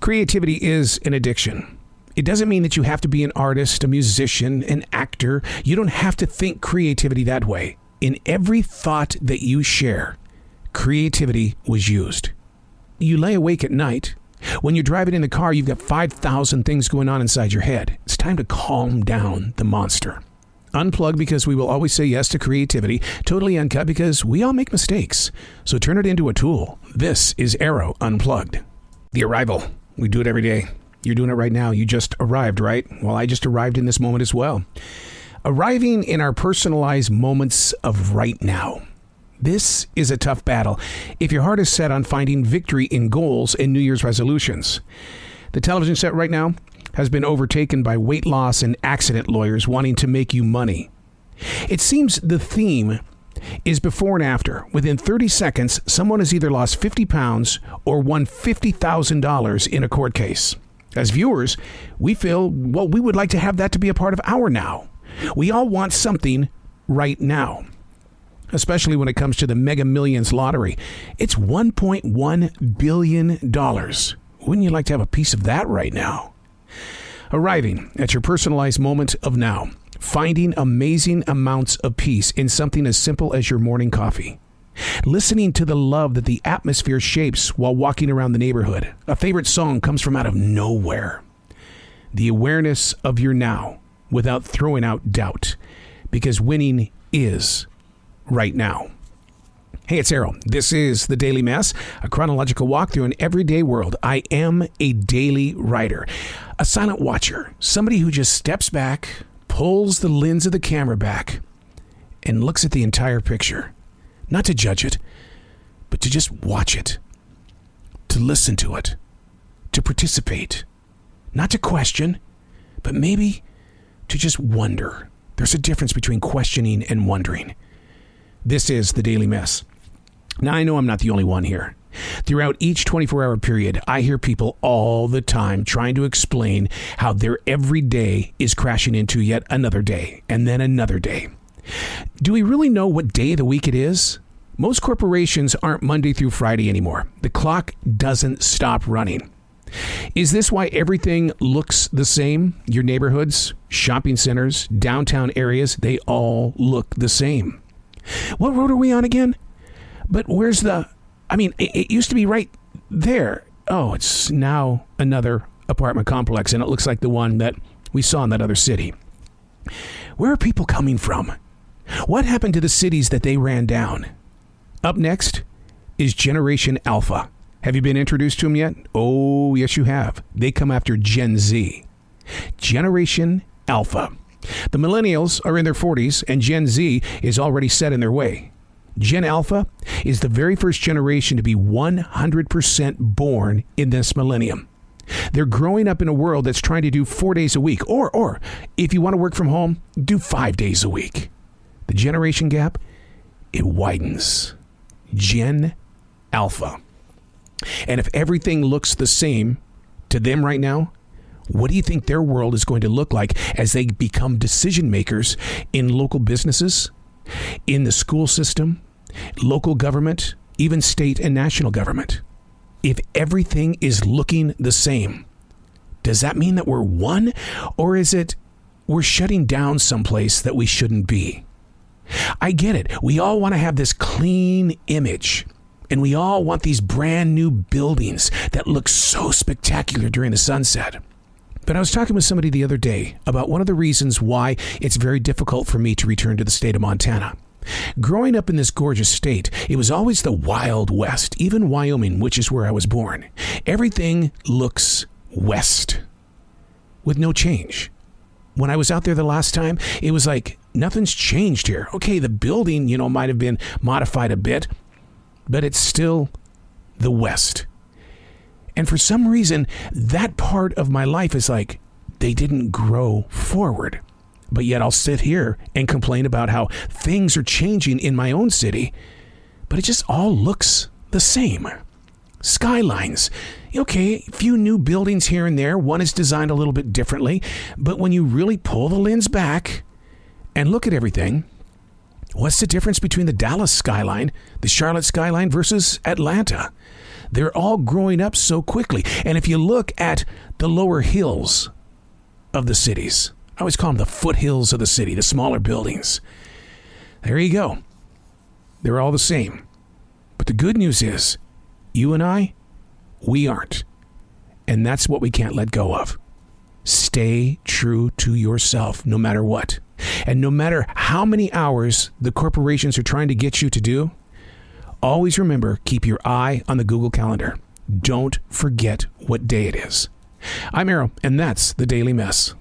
Creativity is an addiction. It doesn't mean that you have to be an artist, a musician, an actor. You don't have to think creativity that way. In every thought that you share, creativity was used. You lay awake at night. When you're driving in the car, you've got 5,000 things going on inside your head. It's time to calm down the monster. Unplug, because we will always say yes to creativity. Totally uncut, because we all make mistakes. So turn it into a tool. This is Arroe Unplugged. The arrival. We do it every day. You're doing it right now. You just arrived, right? Well, I just arrived in this moment as well. Arriving in our personalized moments of right now. This is a tough battle if your heart is set on finding victory in goals and New Year's resolutions. The television set right now has been overtaken by weight loss and accident lawyers wanting to make you money. It seems the theme is before and after. Within 30 seconds, someone has either lost 50 pounds or won $50,000 in a court case. As viewers, we feel, well, we would like to have that to be a part of our now. We all want something right now, especially when it comes to the Mega Millions lottery. It's $1.1 billion. Wouldn't you like to have a piece of that right now? Arriving at your personalized moment of now. Finding amazing amounts of peace in something as simple as your morning coffee. Listening to the love that the atmosphere shapes while walking around the neighborhood. A favorite song comes from out of nowhere. The awareness of your now without throwing out doubt, because winning is right now. Hey, it's Arroe. This is The Daily Mess, a chronological walk through an everyday world. I am a daily writer, a silent watcher, somebody who just steps back, pulls the lens of the camera back, and looks at the entire picture. Not to judge it, but to just watch it, to listen to it, to participate, not to question, but maybe to just wonder. There's a difference between questioning and wondering. This is The Daily Mess. Now, I know I'm not the only one here. Throughout each 24-hour period, I hear people all the time trying to explain how their every day is crashing into yet another day, and then another day. Do we really know what day of the week it is? Most corporations aren't Monday through Friday anymore. The clock doesn't stop running. Is this why everything looks the same? Your neighborhoods, shopping centers, downtown areas, they all look the same. What road are we on again? But where's it used to be right there. Oh, it's now another apartment complex, and it looks like the one that we saw in that other city. Where are people coming from? What happened to the cities that they ran down? Up next is Generation Alpha. Have you been introduced to them yet? Oh, yes, you have. They come after Gen Z. Generation Alpha. The millennials are in their 40s, and Gen Z is already set in their way. Gen Alpha is the very first generation to be 100% born in this millennium. They're growing up in a world that's trying to do 4 days a week, or if you want to work from home, do 5 days a week. The generation gap, it widens. Gen Alpha. And if everything looks the same to them right now, what do you think their world is going to look like as they become decision makers in local businesses, in the school system, local government, even state and national government? If everything is looking the same, does that mean that we're one? Or is it we're shutting down someplace that we shouldn't be? I get it. We all want to have this clean image. And we all want these brand new buildings that look so spectacular during the sunset. But I was talking with somebody the other day about one of the reasons why it's very difficult for me to return to the state of Montana. Growing up in this gorgeous state, it was always the Wild West, even Wyoming, which is where I was born. Everything looks west with no change. When I was out there the last time, it was like nothing's changed here. Okay, the building, might have been modified a bit, but it's still the West. And for some reason, that part of my life is like they didn't grow forward. But yet I'll sit here and complain about how things are changing in my own city, but it just all looks the same. Skylines. Okay, a few new buildings here and there. One is designed a little bit differently. But when you really pull the lens back and look at everything, what's the difference between the Dallas skyline, the Charlotte skyline versus Atlanta? They're all growing up so quickly. And if you look at the lower hills of the cities, I always call them the foothills of the city, the smaller buildings. There you go. They're all the same. But the good news is, you and I, we aren't. And that's what we can't let go of. Stay true to yourself no matter what. And no matter how many hours the corporations are trying to get you to do, always remember, keep your eye on the Google Calendar. Don't forget what day it is. I'm Arroe, and that's the Daily Mess.